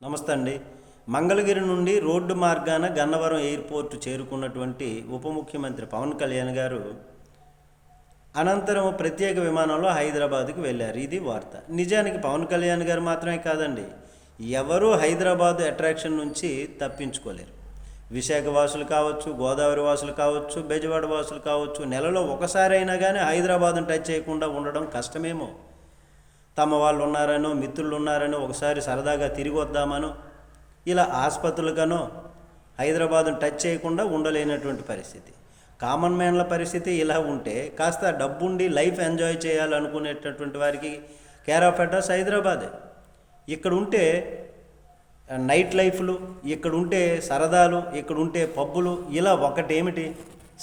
నమస్తే అండి. మంగళగిరి నుండి రోడ్డు మార్గాన గన్నవరం ఎయిర్పోర్ట్ చేరుకున్నటువంటి ఉప ముఖ్యమంత్రి పవన్ కళ్యాణ్ గారు అనంతరం ప్రత్యేక విమానంలో హైదరాబాద్కు వెళ్ళారు. ఇది వార్త. నిజానికి పవన్ కళ్యాణ్ గారు మాత్రమే కాదండి, ఎవరూ హైదరాబాద్ అట్రాక్షన్ నుంచి తప్పించుకోలేరు. విశాఖ వాసులు కావచ్చు, గోదావరి వాసులు కావచ్చు, బెజవాడ వాసులు కావచ్చు, నెలలో ఒకసారైనా కానీ హైదరాబాద్ను టచ్ చేయకుండా ఉండడం కష్టమేమో. తమ వాళ్ళు ఉన్నారనో, మిత్రులు ఉన్నారనో, ఒకసారి సరదాగా తిరిగి వద్దామనో, ఇలా ఆసుపత్రులకనో హైదరాబాద్ను టచ్ చేయకుండా ఉండలేనటువంటి పరిస్థితి. కామన్ మ్యాన్ల పరిస్థితి ఇలా ఉంటే కాస్త డబ్బుండి లైఫ్ ఎంజాయ్ చేయాలనుకునేటటువంటి వారికి కేర్ ఆఫ్ అడ్రస్ హైదరాబాదే. ఇక్కడ ఉంటే నైట్ లైఫ్లు, ఇక్కడ ఉంటే సరదాలు, ఇక్కడ ఉంటే పబ్బులు, ఇలా ఒకటేమిటి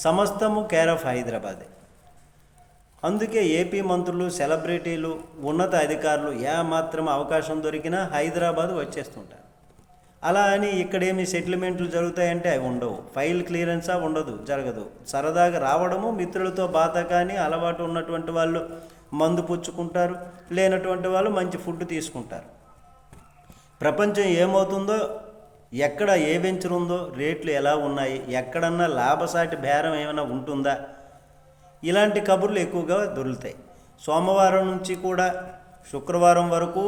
సమస్తము కేర్ ఆఫ్ హైదరాబాదే. అందుకే ఏపీ మంత్రులు, సెలబ్రిటీలు, ఉన్నత అధికారులు ఏమాత్రం అవకాశం దొరికినా హైదరాబాద్ వచ్చేస్తుంటారు. అలా అని ఇక్కడేమి సెటిల్మెంట్లు జరుగుతాయంటే అవి ఉండవు. ఫైల్ క్లియరెన్సా ఉండదు, జరగదు. సరదాగా రావడము, మిత్రులతో బాత కానీ అలవాటు ఉన్నటువంటి వాళ్ళు మందు పుచ్చుకుంటారు, లేనటువంటి వాళ్ళు మంచి ఫుడ్ తీసుకుంటారు. ప్రపంచం ఏమవుతుందో, ఎక్కడ ఏ వెంచర్ ఉందో, రేట్లు ఎలా ఉన్నాయి, ఎక్కడన్నా లాభసాటి బేరం ఏమైనా ఉంటుందా, ఇలాంటి కబుర్లు ఎక్కువగా దొరుకుతాయి. సోమవారం నుంచి కూడా శుక్రవారం వరకు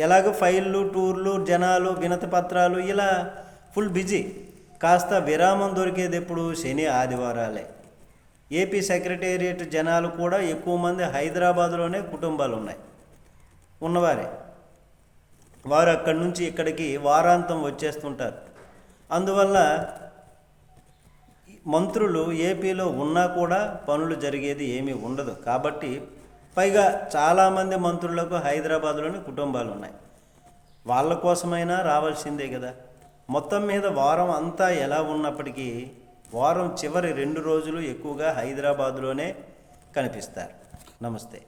ఎలాగ ఫైళ్ళు, టూర్లు, జనాలు, వినతి పత్రాలు, ఇలా ఫుల్ బిజీ. కాస్త విరామం దొరికేది ఎప్పుడు? శని ఆదివారాలే. ఏపీ సెక్రటేరియట్ జనాలు కూడా ఎక్కువ మంది హైదరాబాదులోనే కుటుంబాలు ఉన్నవారే. వారు అక్కడి నుంచి ఇక్కడికి వారాంతం వచ్చేస్తుంటారు. అందువల్ల మంత్రులు ఏపీలో ఉన్నా కూడా పనులు జరిగేది ఏమీ ఉండదు. కాబట్టి పైగా చాలామంది మంత్రులకు హైదరాబాద్లోని కుటుంబాలు ఉన్నాయి. వాళ్ళ కోసమైనా రావాల్సిందే కదా. మొత్తం మీద వారం అంతా ఎలా ఉన్నప్పటికీ వారం చివరి 2 రోజులు ఎక్కువగా హైదరాబాద్లోనే కనిపిస్తారు. నమస్తే.